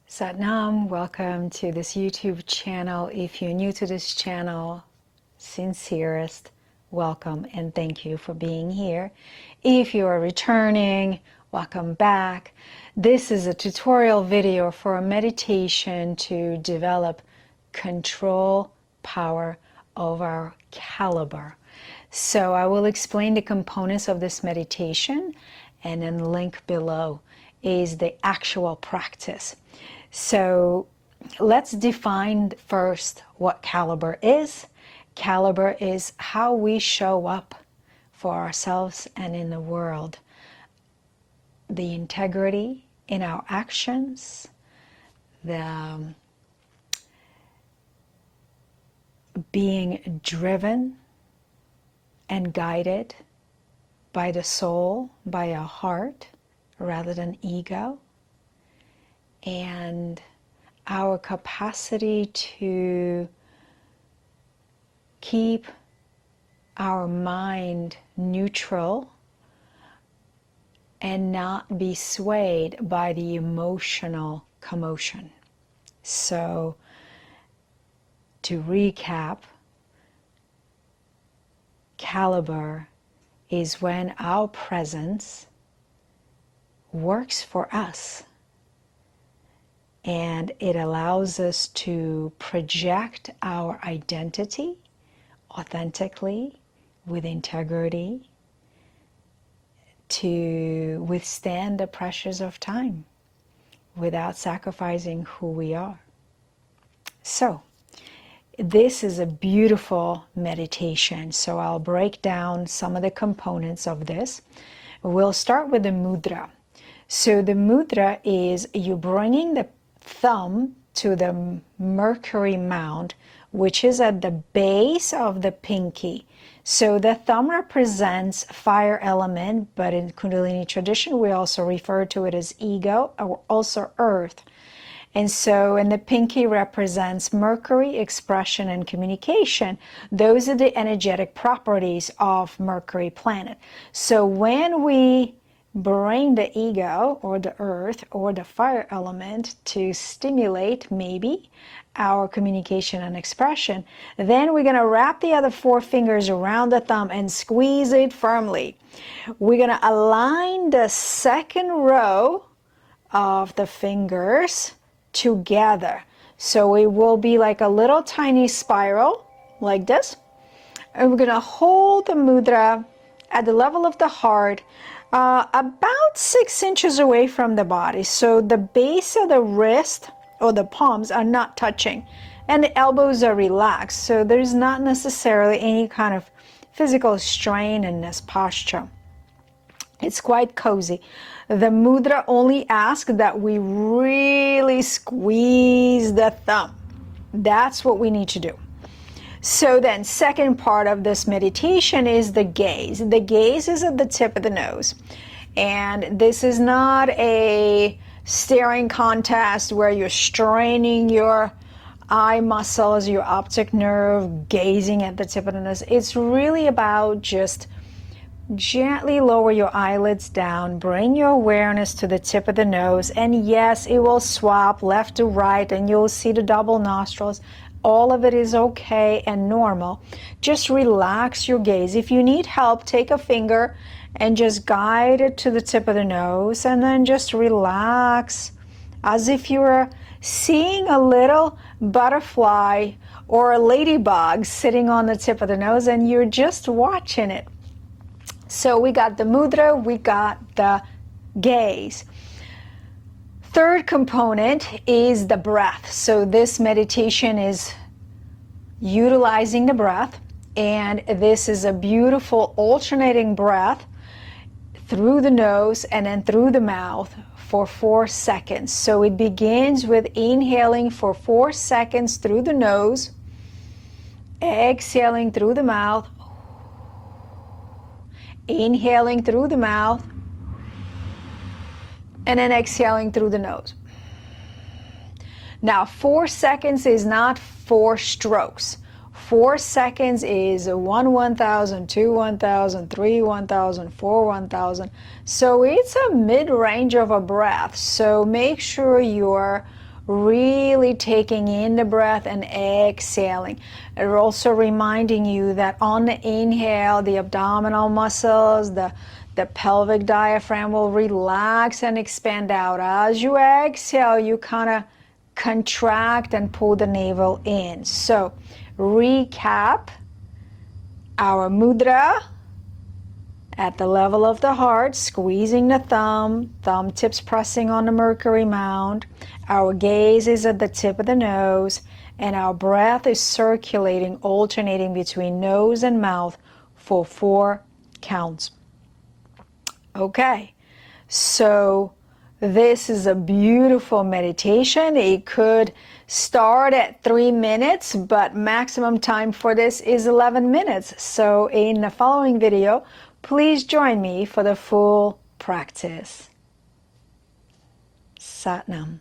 Satnam, welcome to this YouTube channel. If you're new to this channel, sincerest welcome and thank you for being here. If you are returning, welcome back. This is a tutorial video for a meditation to develop control power of our caliber. So I will explain the components of this meditation, and then the link below is the actual practice. So let's define first what caliber is. Caliber is how we show up for ourselves and in the world. The integrity in our actions, the being driven and guided by the soul, by our heart, rather than ego, and our capacity to keep our mind neutral and not be swayed by the emotional commotion. So, to recap, caliber is when our presence works for us, and it allows us to project our identity authentically, with integrity, to withstand the pressures of time without sacrificing who we are. So, this is a beautiful meditation. So I'll break down some of the components of this. We'll start with the mudra. So the mudra is you bringing the thumb to the Mercury mount, which is at the base of the pinky. So the thumb represents fire element, but in Kundalini tradition, we also refer to it as ego, or also earth. And the pinky represents Mercury, expression, and communication. Those are the energetic properties of Mercury planet. So when we bring the ego, or the earth, or the fire element to stimulate maybe our communication and expression, then we're going to wrap the other four fingers around the thumb and squeeze it firmly. We're going to align the second row of the fingers together. So it will be like a little tiny spiral like this. And we're going to hold the mudra at the level of the heart, about 6 inches away from the body. So the base of the wrist or the palms are not touching, and the elbows are relaxed. So there's not necessarily any kind of physical strain in this posture. It's quite cozy. The mudra only asks that we really squeeze the thumb. That's what we need to do. So then, second part of this meditation is the gaze. The gaze is at the tip of the nose. And this is not a staring contest where you're straining your eye muscles, your optic nerve, gazing at the tip of the nose. It's really about just gently lower your eyelids down, bring your awareness to the tip of the nose, and yes, it will swap left to right, and you'll see the double nostrils. All of it is okay and normal. Just relax your gaze. If you need help, take a finger and just guide it to the tip of the nose, and then just relax as if you were seeing a little butterfly or a ladybug sitting on the tip of the nose, and you're just watching it. So we got the mudra, we got the gaze. Third component is the breath. So this meditation is utilizing the breath, and this is a beautiful alternating breath through the nose and then through the mouth for 4 seconds. So it begins with inhaling for 4 seconds through the nose, exhaling through the mouth, inhaling through the mouth, and then exhaling through the nose. Now, 4 seconds is not 4 strokes. 4 seconds is 1 1000, 2 1000, 3 1000, 4 1000. So it's a mid-range of a breath. So make sure you're really taking in the breath and exhaling. And also reminding you that on the inhale, the abdominal muscles, the pelvic diaphragm will relax and expand out. As you exhale, you kind of contract and pull the navel in. So recap our mudra at the level of the heart, squeezing the thumb tips pressing on the Mercury mound. Our gaze is at the tip of the nose, and our breath is circulating, alternating between nose and mouth for 4 counts. Okay, so this is a beautiful meditation. It could start at 3 minutes, but maximum time for this is 11 minutes. So in the following video, please join me for the full practice. Sat Nam.